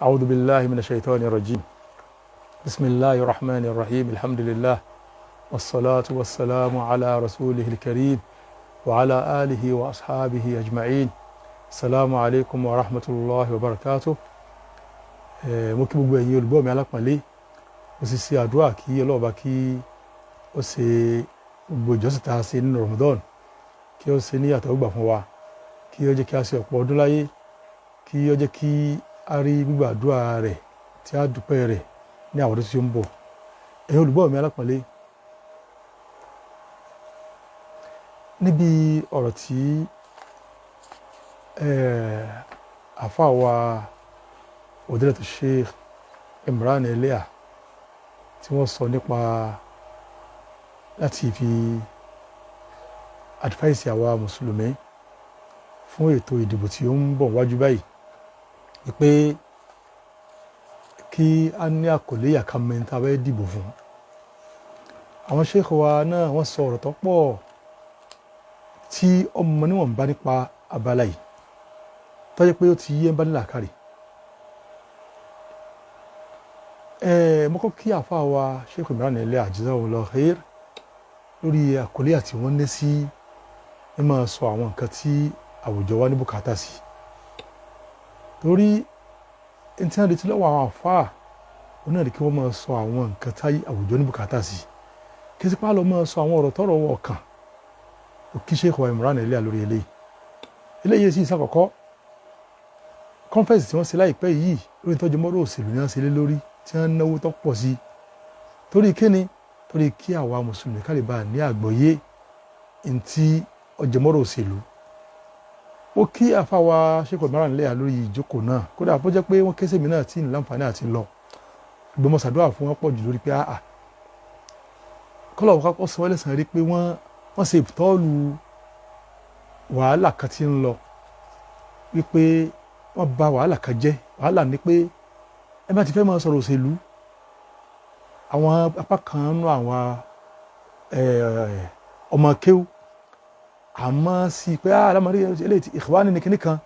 أعوذ بالله من الشيطان الرجيم بسم الله الرحمن الرحيم الحمد لله والصلاة والسلام على رسوله الكريم وعلى آله وأصحابه أجمعين السلام عليكم ورحمة الله وبركاته. mo kí gbogbo ẹ̀yin olùgbọ́ mi alápọ̀nlé mo sì ṣe àdúrà kí Ọlọ́run bá kí ó ṣe gbogbo ìjọsìn tá a ṣe nínú Ramadan kí ó ṣe ní àtẹ́wọ́gbà fún wa kí ó jẹ́ kí a ṣe ọ̀pọ̀ ọdún láyé kí ó jẹ́ kí a rí gbígbà àdúrà rẹ̀ tí a dúpẹ́ rẹ̀ ní àwọn ọdún tí ó ń bọ̀. ẹ̀yin olùgbọ́ mi alápọ̀nlé níbi ọ̀rọ̀ tí àfáà wa Fadilatu Sheikh Imran Eleha tí wọ́n sọ nípa láti fi advice àwa mùsùlùmí fún ètò ìdìbò tí ó ń bọ̀ wájú báyìí wípé kí a ní àkọlé àkàmẹ́ntà bẹ́ẹ̀ dìbò fún. àwọn sheikh wa náà wọ́n sọ ọ̀rọ̀ tó pọ̀ tí ọmọ níwọ̀n bá nípa abala yìí tó jẹ́ pé ó ti yé ń bá nílà kárì. mo kọ́ kí àfáà wa Sheikh Imran Eleha Jazahullahu khair lórí àkọlé àti wọ́n ní sí ẹ máa sọ àwọn nǹkan tí àwùjọ wa ní bùkátà sí. torí ẹni tí wọ́n retí lọ́wọ́ àwọn àfáà wọn náà rí kí wọ́n máa sọ àwọn nǹkan tí àwùjọ ní bùkátà sí kí sí pàálọ̀ máa sọ àwọn ọ̀rọ̀ tọ́rọ̀ wọ̀ kàn kí Sheikh wa Imran Eleha lórí eléyìí sì ìsàkọ́kọ́ conference tí wọ́n ṣe láìpẹ́ yìí lórí ìtọ́jú mọ́rọ̀ òṣèlú ní wọ́n ṣe lé lórí tí wọ́n náwó tó pọ̀ sí torí kíni torí kí àwa mùsùlùmí ká lè bá ní àgbọ́yé ntí ọjọ́mọ́rọ̀ òṣèlú. ó kí àfáwà Sheikh Imran Eleha lórí ìjókòó náà kódà bó jẹ́ pé wọ́n kẹ́sẹ̀ mi náà tí ní láǹfààní àti lọ ìgbọ́mọ̀ ṣàdúrà fún wọn pọ̀ jù lórí pé kọ́lọ̀ wọ́n kọ́ sọ wọ́n lẹ́sàn rí pé wọ́n ṣe ìtọ́lù wàhálà kan tí ń lọ wípé wọ́n bà wàhálà kan jẹ́ wàhálà ní pé ẹ bá ti fẹ́ máa sọ̀rọ̀ òṣèlú àwọn apá kan nú àwọn ọmọ kéwú àmọ́ sí pé alámọ̀rí eléyìí Ikhwani ní kinní kan.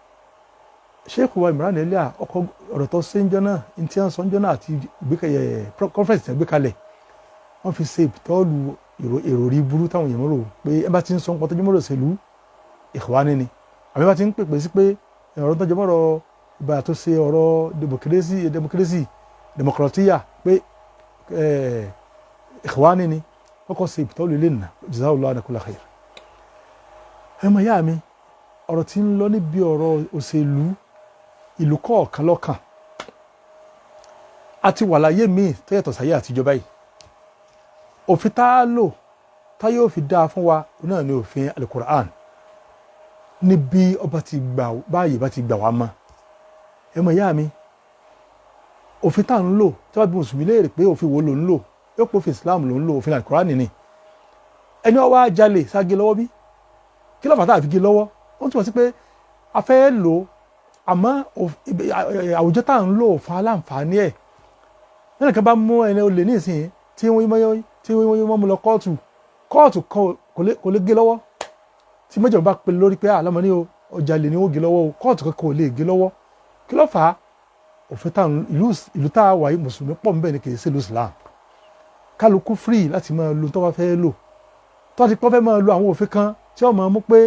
Sheikh wa Imran Eleha ọkọ̀ ọ̀rọ̀ tó ṣe ń jọ náà ní tí wọ́n sọ ń jọ náà àti conference tí wọ́n gbé kalẹ̀ wọ́n fi ṣe ìtọ́lù èrò rí burú táwọn èèyàn rò pé ẹ bá ti ń sọ nǹkan tó jọmọ́rọ̀ òṣèlú Ikhwani ni àbí bá ti ń pèpè sí pé ọ̀rọ̀ tó jọmọ́rọ̀ ìbá tó ṣe ọ̀rọ̀ democratia pé Ikhwani ni wọ́n kọ́ ṣe ìtọ́lù ilé nà Jazahullahu kulla khair. ẹ mọ̀ yá mi ọ̀rọ̀ tí ń lọ níbi ọ̀rọ̀ òṣèlú ìlú kọ̀ọ̀kan lọ́kàn àti wà láyé míì tó yàtọ̀ sáyé àtijọ́ báyìí. òfin tá a lò tá yóò fi dáa fún wa náà ni òfin Al-Qur'an níbi ọba ti gbà báyìí bá ti gbà wá mọ́. ẹ mọ̀ yá mi òfin tá ń lò tí wọ́n bí mùsùlùmí léèrè pé òfin wo ló ń lò yóò pé òfin Islam ló ń lò òfin Al-Qur'an ni ẹni ó wá jalè ságé lọ́wọ́ bí kí ló fà tá a fi gé lọ́wọ́ ó túmọ̀ sí pé a fẹ́ lò àmọ́ àwùjọ tá ń lò fa aláǹfààní ẹ̀ nínú kan bá mú ẹni olè ní ìsìn tí wọ́n mú lọ kóòtù kò lè gé lọ́wọ́ tí méjì bá pe lórí pé àlámọ́ ní ọjà lè ní ó gé lọ́wọ́ o kóòtù kankan ò lè gé lọ́wọ́ kí ló fà á òfin tá ìlú tá a wà yìí mùsùlùmí pọ̀ ń bẹ̀ ní kì í ṣe ìlú Islam kálukú free láti máa lo tó bá fẹ́ lò tó ti pọ́ fẹ́ máa lo àwọn òfin kan tí wọ́n máa mú pé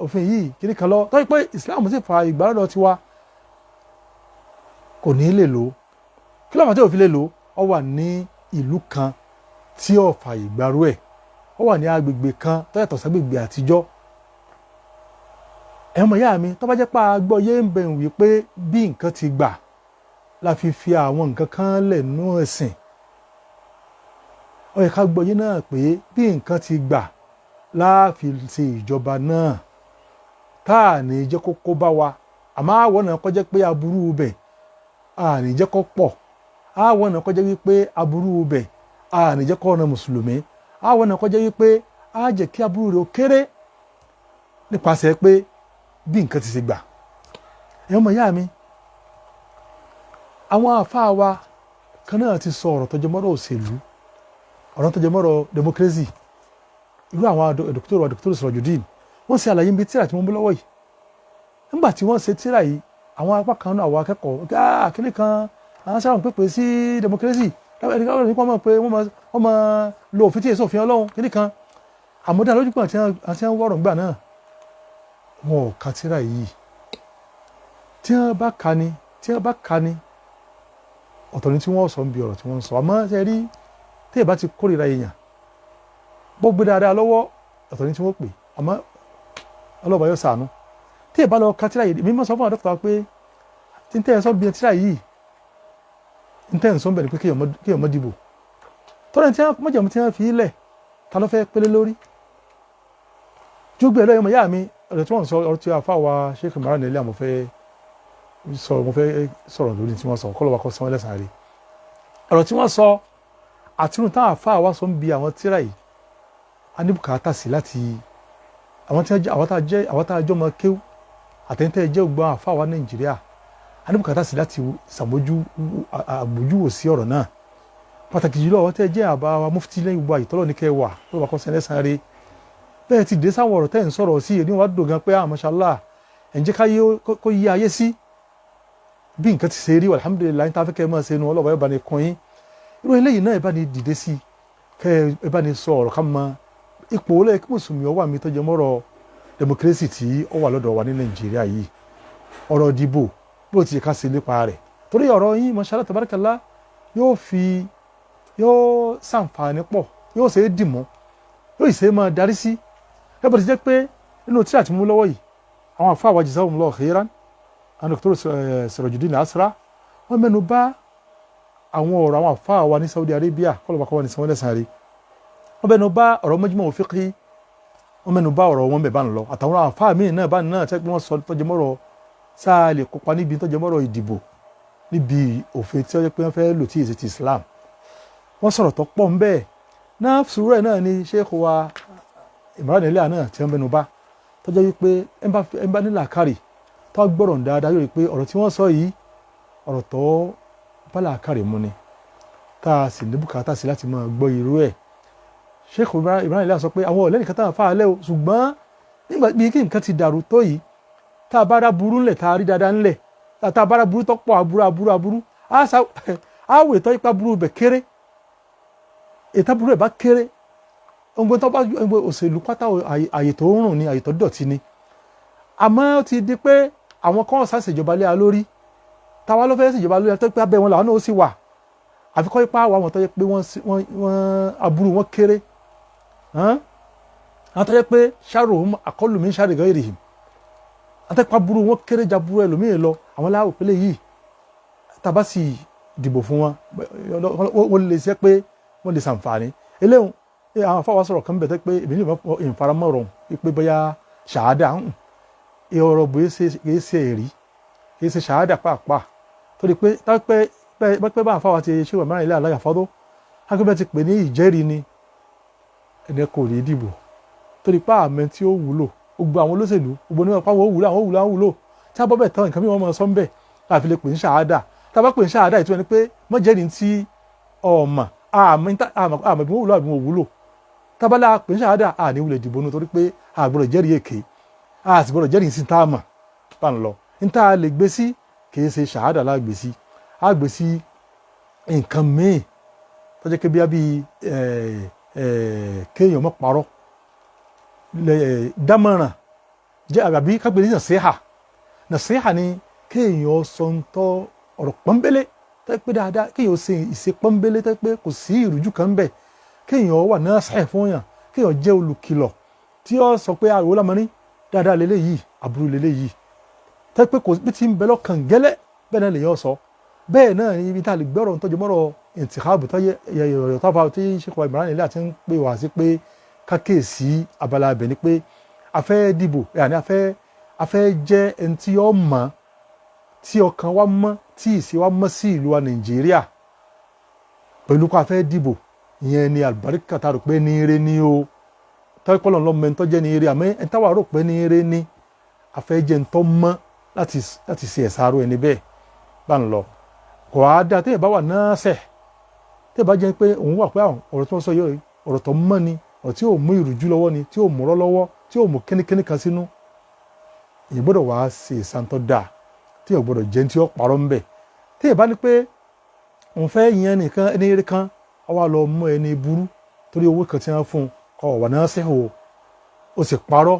òfin yìí kìíní kan lọ tó yẹ pé Islam sì fa ìgbàlódọ̀ tiwa kò ní lè lò kí ló fà tí òfin lè lò ó wà ní ìlú kan tí ó fa ìgbàrú ẹ̀ ó wà ní agbègbè kan tó yàtọ̀ ságbègbè àtijọ́. ẹ̀mọ̀ ìyá mi tó bá jẹ́ pé a gbọ́ yé ń bẹ̀rù wípé bí nǹkan ti gbà la fi àwọn nǹkan kan lẹ̀ nú ẹ̀sìn ó yẹ ká gbọ́ yé náà pé bí nǹkan ti gbà láàfi ṣe ìjọba náà táà ní jẹ́ kó bá wa àmọ́ àwọn náà kọjá pé aburú bẹ̀ àní jẹ́ kó pọ̀ àwọn náà kọjá wípé aburú bẹ̀ àní jẹ́ kó ọ̀nà mùsùlùmí àwọn náà kọjá wípé á jẹ́ kí aburú rẹ̀ ó kéré nípasẹ̀ pé bí nǹkan ti ṣe gbà. ẹ̀yọ́ mọ̀ yá mi àwọn àfáà wa kan náà ti sọ ọ̀rọ̀ tó jẹ mọ́rọ̀ òṣèlú ọ̀rọ̀ tó jẹ mọ́rọ̀ democracy irú àwọn dókítà Sirajuddin wọ́n ṣe àlàyé níbi tíra tí wọ́n mú lọ́wọ́ yìí nígbà tí wọ́n ṣe tíra yìí àwọn apá kan náà àwọn akẹ́kọ̀ọ́ kíní kan àwọn sáwọn pépè sí democracy ẹnìkan nípa mọ̀ pé wọ́n máa lo òfin tí èso òfin Ọlọ́run kíní kan àmọ́dá lójú pọ̀ àti àwọn wọ̀rọ̀ gbà náà wọn ò ka tírà yìí tí wọ́n bá ka ni ọ̀tọ̀ ni tí wọ́n sọ ń bi ọ̀rọ̀ tí wọ́n sọ àmọ́ ṣe rí tí ìbá ti kórìíra èèyàn bó gbé dáadáa lọ́wọ́ ọ̀tọ̀ ni tí wọ́n pè àmọ́ ọlọ́ba yóò ṣàánú tí ìbá lọ ka tírà yìí mímọ́ sọ fún àwọn dókítà pé tí ń tẹ́ ẹ sọ bí tírà yìí ń tẹ́ ẹ sọ bẹ̀ ni pé kéèyàn mọ́ dìbò tọ́lá tí wọ́n mọ̀jẹ̀mú tí wọ́n fi ilẹ̀ ta ló fẹ́ pélé lórí jógbé ẹlọ́yìn ọmọ ìyá mi ọ̀rọ̀ tí wọ́n sọ ọ̀rọ̀ tí àfa wa Sheikh Imran nílé àmọ́ fẹ́ sọ̀rọ̀ lórí tí wọ́n sọ kọ́ lọ́wọ́ kọ́ sọ wọ́n lẹ́sàn-án rí ọ̀rọ̀ tí wọ́n sọ àtinú táwọn àfa wa sọ ń bi àwọn tírà yìí a ní bùkátà sí láti àwọn tá a jọ mọ kéwú àtẹ̀yìntẹ́ jẹ́ ògbọ́n àfa wa Nàìjíríà a ní bùkátà sí láti àgbójúwò sí ọ̀rọ̀ náà pàtàkì jùlọ àwọn tẹ́ jẹ́ àbá wa mufti lẹ́yìn gbogbo àyítọ́lọ́ ní kẹwàá lọ́wọ́ kọ́ sẹ́lẹ̀ sáré bẹ́ẹ̀ ti dé sáwọn ọ̀rọ̀ tẹ́ ń sọ̀rọ̀ sí èdè wa dùn gan pé mashallah ẹ̀ ń jẹ́ ká kó yí ayé sí bí nǹkan ti ṣe rí alhamdulilayi tá a fẹ́ kẹ́ ẹ máa ṣe nu ọlọ́wọ́ ẹ bá ní kún yín irú eléyìí náà ẹ bá ní dìde sí kẹ́ ẹ bá ní sọ ọ̀rọ̀ ká mọ ipò olóyè kí mùsùlùmí ọwọ́ àmì tó jẹ mọ́rọ̀ democracy tí ó wà lọ́dọ̀ wa ní Nàìjíríà yìí ọ̀rọ̀ ìdìbò bó ti yẹ ká ṣe nípa rẹ̀ torí ọ̀rọ̀ yín mashallah tabarakallah yóò ṣàǹfààní pọ̀ yóò ṣe é dìmọ́ yóò ṣe é máa darí sí ẹ bó ti jẹ́ pé nínú tí àti mú lọ́wọ́ yìí àwọn àfáà wa jazahumullahu khairan àwọn Dr. Sirajuddin Asra wọ́n mẹ́nu bà àwọn ọ̀rọ̀ àwọn àfáà wa ní Saudi Arabia kọ́lọ́ba kọ́ wa ní sanwó lẹ́sàn-án rí wọ́n mẹ́nu bà ọ̀rọ̀ majmu' fiqhi wọ́n mẹ́nu bà ọ̀rọ̀ wọn bẹ̀ bá ń lọ àtàwọn àfáà míì náà bá náà tẹ́ pé wọ́n sọ tọ́jú mọ́rọ̀ sáà lè kópa níbi tọ́jú mọ́rọ̀ ìdìbò níbi òfin tí wọ́n jẹ́ pé wọ́n fẹ́ lò tí èsì ti Islam wọ́n sọ̀rọ̀ tó pọ̀ ń bẹ́ẹ̀ náà sùúrù ẹ̀ náà ni Sheikh wa Imran Eleha náà tí wọ́n mẹ́nu bà tó jẹ́ wípé ẹ bá nílà kárì tó gbọ́rọ̀ dáadáa yóò rí pé ọ̀rọ̀ tí wọ́n sọ yìí ọ̀rọ̀ tó bá làákàrè mu ni tá a sì ní bùkátà sí láti máa gbọ́ irú ẹ̀ Sheikh Imran Eleha sọ pé àwọn ọ̀lẹ́ nìkan táwọn fáà lẹ́ o ṣùgbọ́n nígbà bí kí nǹkan ti dàrú tó yìí tá a bá rá burú ńlẹ̀ tá a rí dáadáa ńlẹ̀ tá a bá rá burú tó pọ̀ aburú á wè tó ipa burú bẹ̀ kéré ètò burú ẹ̀ bá kéré ohun tó bá òṣèlú pátá àyè tó ń rùn ni àyè tó dọ̀tí ni àmọ́ ó ti di pé àwọn kan ọ̀sán ṣèjọba lé a lórí táwa ló fẹ́ ṣèjọba lórí tó pé abẹ́ wọn làwọn náà ó sì wà àfikọ́ ipá àwọn tó yẹ pé wọ́n aburú wọn kéré àwọn tó yẹ pé sharuhum aqallu min sharri ghayrihim àtẹ́pá aburú wọn kéré jaburú ẹlòmíì lọ àwọn láwò pélé yìí tàbá sì dìbò fún wọn wọ́n lè ṣe pé wọ́n lè ṣàǹfààní eléhùn àwọn afáwa sọ̀rọ̀ kan bẹ̀ tẹ́ pé èmi ní ìfaramọ́rọ̀ pé bóyá ṣàádà ọ̀rọ̀ bóyá kìí ṣe èrí kìí ṣe ṣàádà pàápàá torí pé pẹ́ bá àfáwa ti ṣe wà mẹ́rin ilé aláyàfọ́dọ́ akẹ́bẹ́ ti pè ní ìjẹ́rìí ni ẹni kò rí dìbò torí pé àmẹ́ tí ó wúlò gbogbo àwọn olóṣèlú gbogbo ní ọ̀pá wọn ó wúlò tí a bọ́ bẹ̀ tán nǹkan mìíràn máa sọ ń bẹ̀ láti lè pè ní ṣàádà tá a bá pè ní ṣàádà ìtumọ̀ ni pé mọ́jẹ́rìí tí ọ̀mà àmọ́ bí wọ́n wúlò àbí wọ́n wúlò tábàlà pè ní ṣàádà àní wulẹ̀ dìbò nù torí pé àgbọ̀dọ̀ jẹ́rìí èké a sì gbọ́dọ̀ jẹ́rìí sí táàmà bá ń lọ níta lè gbé sí kì í ṣe ṣàádà lágbè sí a gbé sí nǹkan míì tó jẹ́ pé bí kéèyàn mọ́ parọ́ dámọ̀ràn jẹ́ àbí kágbé ní nàṣíhà ni kéèyàn sọ ń tọ́ ọ̀rọ̀ pọ́nbélé tó pé dáadáa kéèyàn ṣe ìṣe pọ́nbélé tó pé kò sí ìrújú kan bẹ̀ kéèyàn wà náà sẹ́ẹ̀ fún yàn kéèyàn jẹ́ olùkìlọ̀ tí ó sọ pé àrò lámọ́rí dáadáa lélẹ́yìí àbúrú lélẹ́yìí tó pé kò bí ti ń bẹ lọ́kàn gẹ́lẹ́ bẹ́ẹ̀ náà lèyàn sọ bẹ́ẹ̀ náà ni ibi tá a lè gbọ́rọ̀ ń tọ́jú mọ́rọ̀ ìtìkáàbù tó yẹ ọ̀rọ̀ tó fà tí Sheikh Imran Eleha ti ń pè wá sí pé kákèsí abala abẹ ni pé a fẹ́ dìbò yàní a fẹ́ jẹ́ ẹni tí ó mọ̀ tí ọkàn wa mọ́ tí ìṣe wa mọ́ sí ìlú wa Nàìjíríà pẹ̀lú kó a fẹ́ dìbò ìyẹn ni àlùbáríkà tá a rò pé ní eré ní o tọ́jú lọ́nà lọ́mọ ẹni tó jẹ́ ní eré àmọ́ ẹni táwa rò pé ní eré ní a fẹ́ jẹ́ ẹni tó mọ́ láti ṣe ẹ̀sàárò ẹni bẹ́ẹ̀ bá ń lọ kò á dáa téèyàn bá wà náà sẹ̀ téèyàn bá jẹ́ pé òun wà pé ọ̀rọ̀ tó ń sọ yìí ọ̀rọ̀ tó mọ́ ni ọ̀rọ̀ tí ò mú ìrújú lọ́wọ́ ni tí ò mú rọ́ lọ́wọ́ tí ò mú kínníkínní kan sínú èyí gbọ́dọ̀ wá ṣe ìsàntọ́ dáa tí ò gbọ́dọ̀ jẹ́ tí ó parọ́ ń bẹ̀ tí ì bá ní pé òun fẹ́ yan nìkan ẹni eré kan ó wá lọ mú ẹni burú torí owó kan tí wọ́n fún un kọ́ wà náà sẹ́hò ó sì parọ́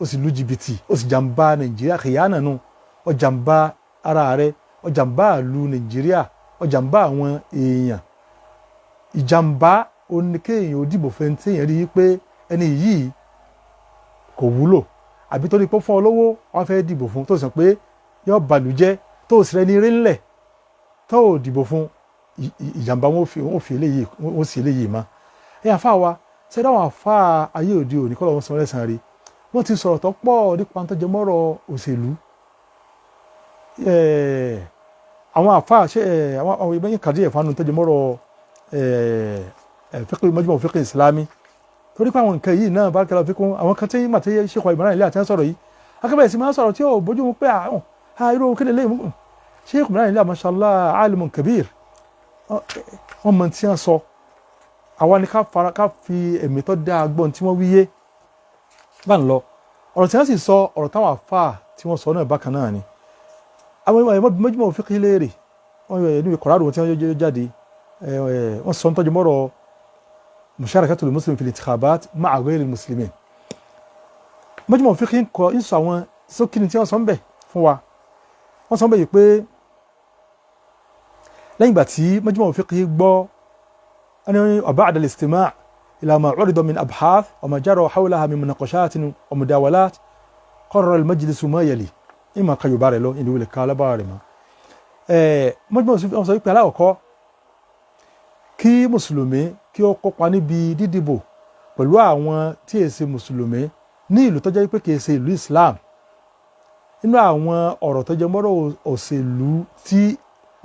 ó sì lu jìbìtì ó sì jàǹbá Nàìjíríà kìyànà nù ó jàǹbá ara rẹ̀ ó jàǹbá ìlú Nàìjíríà ó jàǹbá àwọn èèyàn ìjàǹbá oníkéèyàn ò dìbò fẹ́ tí èèyàn rí i pé ẹni yìí kò wúlò àbí torí pé fún ọ lówó wọ́n fẹ́ dìbò fún tó sọ pé yóò bàlújẹ́ tó sì rẹ ní eré ńlẹ̀ tó ò dìbò fún ìjàǹbá wọn fi eléyìí wọn sì eléyìí mọ́ ẹ̀yà fáà wa ṣẹ́dá àwọn àfáà ayé òde òní kọ́ lọ́wọ́ sọ lẹ́sàn-án rí wọ́n ti sọ̀rọ̀ tó pọ̀ nípa tó jẹ mọ́rọ̀ òṣèlú àwọn àfáà ṣe àwọn ìbẹ́yìn kàdí ẹ̀fánu tó jẹ mọ́rọ̀ fíkì mọ́júmọ́ fíkì ìsìlámì torí pé àwọn nǹkan yìí náà bá kẹlẹ́ fíkún àwọn kan tí mà tí ṣèkọ̀ ìmọ̀ràn ilé àti ẹ̀ sọ̀rọ̀ yìí akẹ́bẹ̀rẹ̀ sí máa sọ̀rọ̀ tí ó bójú mu pé irú kíni lè ṣèkọ̀ ìmọ̀ràn ilé mashallah alimun kabir wọ́n mọ̀ tí wọ́n sọ àwa ni ká fi ẹ̀mí tó dáa gbọ́n tí wọ́n wíyé bá ń lọ ọ̀rọ̀ tí wọ́n sì sọ ọ̀rọ̀ táwọn àfáà tí wọ́n sọ náà bákan náà ni àwọn mọ́júmọ́ fíkì léèrè wọ́n yọ ẹ̀dùn ìkọ̀rádùn tí wọ́n yọ jáde wọ́n sọ ń tọ́jú mọ́rọ̀ musharakatul muslim fil intikhabat ma'a ghayril muslimin mọ́júmọ́ fíkì ń kọ ìsọ àwọn sókìní tí wọ́n sọ ń bẹ̀ fún wa wọ́n sọ ń bẹ̀ yìí pé lẹ́yìn ìgbà tí mọ́júmọ́ fíkì gbọ́ وبعد الاستماع إلى ما عرض من أبحاث وما جرى حولها من مناقشات ومداولات قرر المجلس ما يلي إما كيبار له إنه لكالا بارما مجموعة سوف يقول على أكو kí mùsùlùmí kí ó kópa níbi dídìbò pẹ̀lú àwọn tí è ṣe mùsùlùmí ní ìlú tó jẹ́ pé kìí ṣe ìlú Islam nínú àwọn ọ̀rọ̀ tó jẹ́ mọ́rọ̀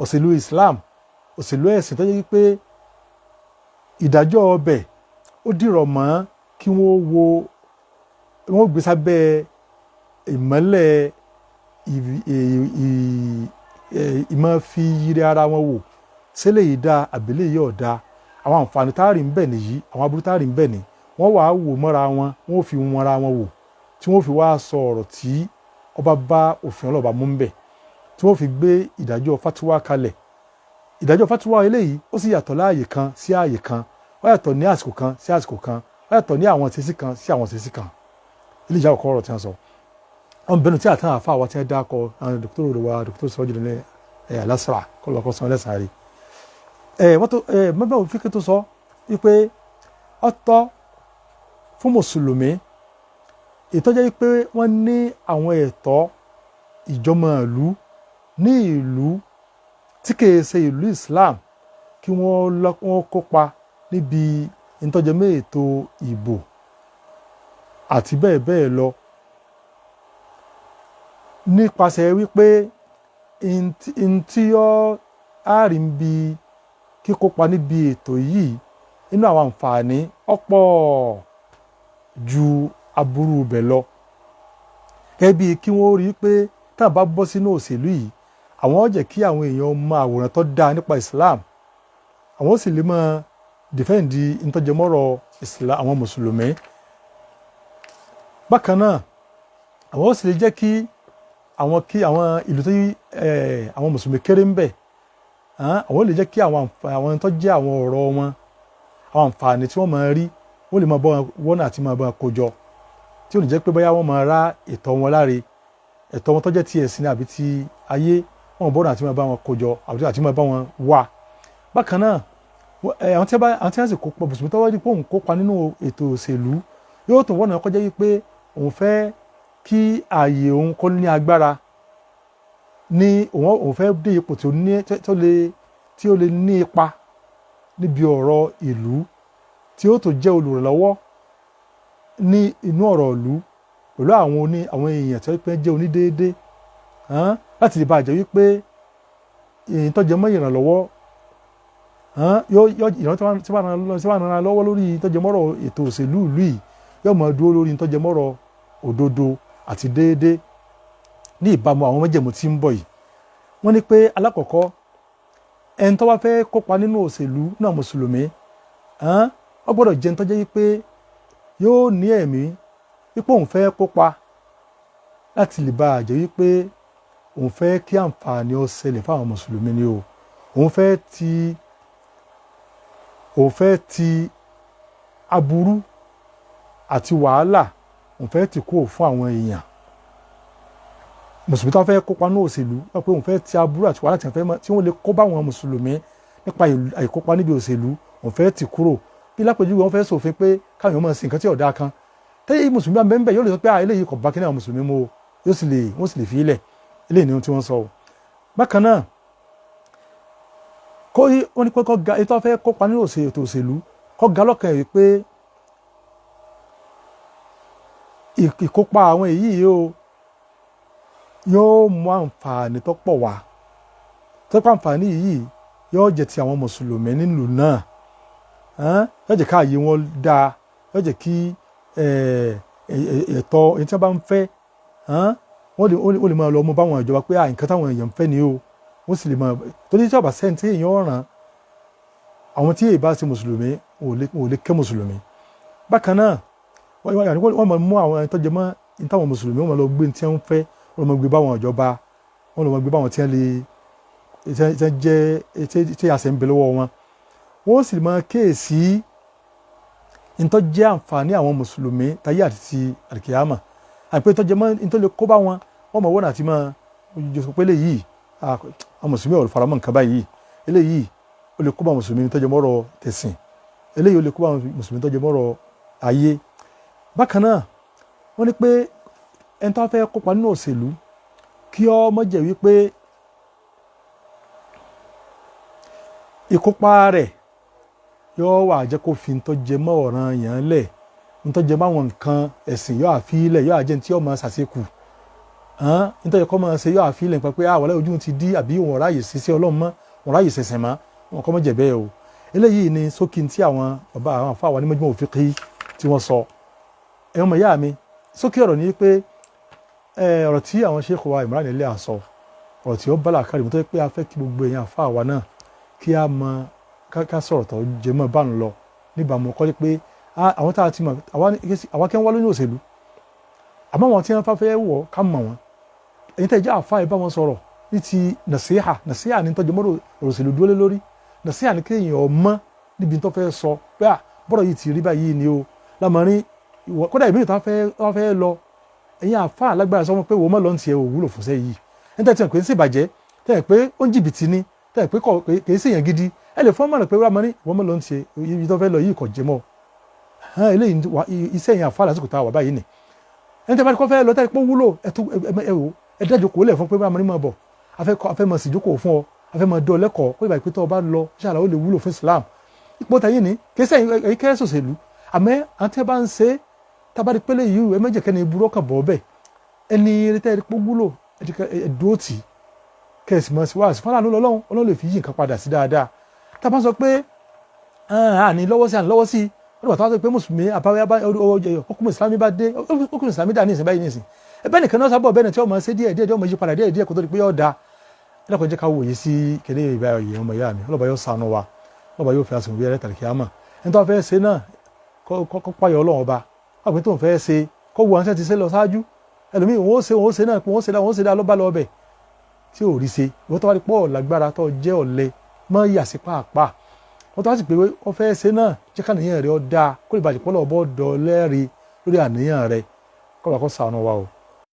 òṣèlú Islam òṣèlú ẹ̀sìn tó jẹ́ pé ìdájọ́ ọbẹ̀ ó dìrọ̀ mọ́ kí wọ́n gbé sábẹ́ ìmọ́lẹ̀ ìmọ̀ fi yiri ara wọn wò sílẹ̀ yìí dá àbílẹ̀ yìí ọ̀dá àwọn àǹfààní táàrí ń bẹ nìyí àwọn aburú táàrí ń bẹ ní wọ́n wàá wò mọ́ra wọn wọ́n fi wọn ara wọn wò tí wọ́n fi wá sọ ọ̀rọ̀ tí ọba bá òfin ọlọ́ba mú ń bẹ̀ tí wọ́n fi gbé ìdájọ́ fatiwa kalẹ̀ ìdájọ́ fatiwa eléyìí ó sì yàtọ̀ láàyè kan sí ààyè kan ó yàtọ̀ ní àsìkò kan sí àsìkò kan ó yàtọ̀ ní àwọn ìṣesí kan sí àwọn ìṣesí kan ilé ìjà ọkọ̀ ọ̀rọ̀ tí wọ́n sọ wọn bẹnu tí àtàwọn àfa àwọn tí wọ́n dákọ̀ àwọn dókítà wa dókítà sọ́jú ní alásàrà kọ́ lọ́kọ́ sọ lẹ́sàárì wọ́n tó mẹ́bàá òfin kí tó sọ wípé ọ̀tọ̀ fún mùsùlùmí ìtọ́jẹ́ wípé wọ́n ní àwọn ẹ̀tọ́ ìjọmọ ìlú ní ìlú tí kìí ṣe ìlú Islam kí wọ́n kópa níbi ìtọ́jẹ́mọ́ ètò ìbò àti bẹ́ẹ̀ bẹ́ẹ̀ lọ nípasẹ̀ wípé ntí ọ́ àárín bí kíkópa níbi ètò yìí nínú àwọn àǹfààní ọ̀pọ̀ ju aburú bẹ̀ lọ gẹ́gẹ́ bí kí wọ́n rí pé táwọn bá bọ́ sínú òṣèlú yìí àwọn ó jẹ́ kí àwọn èèyàn mọ àwòrán tó dáa nípa Islam àwọn ó sì lè máa dìfẹ́ǹdì ìtọ́jẹmọ́rọ̀ Islam àwọn mùsùlùmí bákan náà àwọn ó sì lè jẹ́ kí àwọn ìlú tó yí àwọn mùsùlùmí kéré ń bẹ àwọn ó lè jẹ́ kí àwọn tó jẹ́ àwọn ọ̀rọ̀ wọn àwọn àǹfààní tí wọ́n máa rí wọ́n lè máa bọ́ wọn àti máa bọ́ kó jọ tí ó lè jẹ́ pé bóyá wọ́n máa rá ẹ̀tọ́ wọn láre ẹ̀tọ́ wọn tó jẹ́ ti ẹ̀sìn àbí ti ayé wọn bọ́ àti máa bá wọn kó jọ àti máa bá wọn wà bákan náà àwọn tí wọ́n sì kópa mùsùlùmí tó wájú pé òun kópa nínú ètò òṣèlú yóò tún wọ́n náà kọjá yí pé òun fẹ́ kí ààyè òun kó ní agbára ní òun fẹ́ dé ipò tí ó lè ní ipa níbi ọ̀rọ̀ ìlú tí ó tó jẹ́ olùrànlọ́wọ́ ní inú ọ̀rọ̀ ìlú pẹ̀lú àwọn èèyàn tí wọ́n jẹ́ onídéédé láti lè bá jẹ́ wípé èyí tó jẹ́ mọ́ ìrànlọ́wọ́ ìran tí wọ́n ràn lọ́wọ́ lórí tó jẹ́ mọ́rọ̀ ètò òṣèlú ìlú yìí yóò máa dúró lórí tó jẹ́ mọ́rọ̀ òdodo àti déédé ní ìbámu àwọn májẹ̀mú tí ń bọ̀ yìí wọ́n ní pé alákọ̀ọ́kọ́ ẹni tó bá fẹ́ kópa nínú òṣèlú náà mùsùlùmí ó gbọ́dọ̀ jẹ́ tó jẹ́ wípé yóò ní ẹ̀mí wípé òun fẹ́ kópa láti lè bá jẹ́ wípé òun fẹ́ kí àǹfààní ó ṣẹlẹ̀ fáwọn mùsùlùmí ni o òun fẹ́ ti aburú àti wàhálà òun fẹ́ ti kó fún àwọn èèyàn mùsùlùmí tó fẹ́ kópa ní òṣèlú wọ́n pé òun fẹ́ ti aburú àti wàhálà tí wọ́n lè kó bá àwọn mùsùlùmí nípa àìkópa níbi òṣèlú òun fẹ́ ti kúrò bí lápèjúwe wọ́n fẹ́ ṣòfin pé káwọn èèyàn máa ṣe nǹkan tí ọ̀dà kan tẹ́yẹ mùsùlùmí àmì bẹ́ẹ̀ yóò lè sọ pé eléyìí kò bá kí ní àwọn mùsùlùmí mú o wọ́n sì lè fi ilẹ̀ eléyìí ni ohun tí wọ́n sọ o bákan náà wọ́n ní pé kọ́ ga ètò afẹ́ kópa nínú ètò òṣèlú kọ́ ga lọ́kàn ẹ̀ pé ìkópa àwọn èyí yóò mú àǹfààní tó pọ̀ wá tó pọ̀ àǹfààní yìí yóò jẹ́ ti àwọn mùsùlùmí nílùú náà yóò jẹ́ káàyè wọn dáa yóò jẹ́ kí ẹ̀tọ́ ẹni tí wọ́n bá ń fẹ́ wọ́n lè máa lọ mú báwọn ìjọba pé nǹkan táwọn èèyàn ń fẹ́ ni o wọ́n sì lè máa torí tí ọba sẹ́ni tí èèyàn ọ̀ràn àwọn tí èèyàn bá ṣe mùsùlùmí ò lè kẹ́ mùsùlùmí bákan náà wọ́n máa mú àwọn ẹni tó jẹ mọ́ ní táwọn mùsùlùmí wọ́n máa lọ gbé ní tí wọ́n ń fẹ́ wọ́n lọ máa gbé báwọn ìjọba wọ́n lọ máa gbé báwọn tí wọ́n lè tí àṣẹ ń bẹ lọ́wọ́ wọn wọ́n sì máa kíyèsí ìtọ́ jẹ́ àǹfààní àwọn mùsùlùmí táyé àti ti àlìkìyámà àìpé ìtọ́ jẹ́ mọ́ ìtọ́ lè kó bá wọn wọ́n mọ̀ wọ́n àti máa jọ pé eléyìí àwọn mùsùlùmí ọ̀rọ̀ faramọ́ nǹkan báyìí eléyìí ó lè kó bá mùsùlùmí tó jẹ́ mọ́rọ̀ tẹ̀sìn eléyìí ó lè kó bá mùsùlùmí tó jẹ́ mọ́rọ̀ ayé bákan náà wọ́n ní pé ẹni tó fẹ́ kópa nínú òṣèlú kí ó má jẹ́ wípé ìkópa rẹ̀ yóò wà jẹ́ kó fi tó jẹ́ mọ́ ọ̀ràn yẹn lẹ̀ tó jẹ́ máwọn nǹkan ẹ̀sìn yóò àfilẹ̀ yóò àjẹ́ tí ó máa ṣàṣekù nítorí kọ́ máa ṣe yóò àfilẹ̀ nípa pé wàlẹ́ ojú ti dí àbí òun ráyè ṣiṣẹ́ ọlọ́run mọ́ òun ráyè ṣẹ̀ṣẹ̀ mọ́ wọn kọ́ mọ́ jẹ̀ bẹ́ẹ̀ o eléyìí ni sókè tí àwọn bàbá àwọn àfa àwọn onímọ̀ òfin kí tí wọ́n sọ ẹ̀wọ̀n mọ̀ yá mi sókè ọ̀rọ̀ ni pé ọ̀rọ̀ tí àwọn Sheikh wa Imran Eleha sọ ọ̀rọ̀ tí ó bá làákàrí mo tó pé a fẹ́ kí gbogbo èèyàn àfa àwa náà kí a mọ ká sọ̀rọ̀ tó jẹ mọ́ bá ń lọ níbàámu kọ́ pé àwọn tá a ti mọ̀ àwa kẹ́ ń wá lóyún òṣèlú àmọ́ àwọn tí wọ́n fẹ́ wọ̀ ká mọ̀ wọ́n èyí tẹ́ jẹ́ àfa ẹ̀ bá wọn sọ̀rọ̀ ní ti nàṣíhà ní tọ́jú mọ́rọ̀ òṣèlú dúró lé lórí nàṣíhà ní kéèyàn ọmọ níbi tó fẹ́ sọ pé bọ́rọ̀ yìí ti rí báyìí ni o lámọ̀rin kódà ìbéèrè tó wọ́n fẹ́ lọ ẹ̀yin àfa alágbára sọ wọn pé wọ́n mọ̀ lọ́n tiẹ̀ òwúlò fún sẹ́yìí ẹni tẹ́ tiẹ̀ pé ń ṣèbàjẹ́ tẹ́ pé ó ń jìbìtì ni tẹ́ pé kì í ṣèyàn gidi ẹ lè fọ́n mọ̀ràn pé wọ́n mọ̀ lọ́n tiẹ̀ ibi tó fẹ́ lọ yìí kò jẹ́ mọ́ eléyìí iṣẹ́ yẹn àfa lásìkò tá a wà báyìí ni ẹni tẹ́ bá kọ́ fẹ́ lọ tẹ́ pé wúlò ẹ dájú kò lẹ̀ fún pé wọ́n mọ̀ bọ̀ afẹ́ mọ̀ sí ìjókòó fún ọ afẹ́ mọ̀ dọ́ lẹ́kọ̀ọ́ kó ìbá ìpẹ́tọ́ ọba lọ ṣáàlà ó lè wúlò fún Islam ipò tẹ̀yìn ní kẹsẹ̀ èyí kẹ́rẹ́ sòṣèlú àmọ́ àti ẹ bá ń ṣe tábàdí pẹ́lẹ́ yìí ẹ méjì kẹ́ni burú ọkàn bọ̀ bẹ́ẹ̀ ẹni retẹ́ ẹ pé wúlò ẹ̀dúró tì kẹ́sì mọ̀ sí wáàsí fúnra Ọlọ́run lè fi yí nǹkan padà sí dáadáa tábà sọ pé àní lọ́wọ́ sí wọ́n bàtà sọ pé mùsùlùmí àbáwẹ́ ọkùnrin ìsìlámì bá dé ọkùnrin ìsìlámì dà ní ìsìn báyìí ní ìsìn ẹbẹ́ nìkan náà sábọ̀ bẹ́ẹ̀ tí ọmọ ṣe díẹ̀ ọmọ yí padà díẹ̀ kó tó di pé yóò da ẹlẹ́kọ̀ọ́ jẹ́ ká wòye sí kéde ìbá ọ̀yẹ̀ ọmọ ìyá mi ọlọ́ba yóò ṣàánú wa ọlọ́ba yóò fi àsùn bí ẹrẹ́ tàbí kíámà ẹni tó fẹ́ ṣe náà kọ́ páyọ̀ Ọlọ́run ọba ọ̀gbìn tó ń fẹ́ ṣe kó wo àwọn tí ṣe lọ ṣáájú ẹlòmíì wọ́n ṣe náà wọ́n ṣe dá lọ́ba lọ ọbẹ̀ tí ò rí ṣe ìwọ́n tó wá rí pọ̀ lágbára tó jẹ́ ọ̀lẹ mọ́ yà sí pàápàá wọ́n tó wá sì pé wọ́n fẹ́ ṣe náà jẹ́ káníyàn rẹ̀ ó dáa kó lè bàjẹ́ pọ́lọ́ ọbọ̀ dọ̀ lẹ́rìí lórí àníyàn rẹ̀ kọ́ lọ́kọ́ ṣàánú wa o.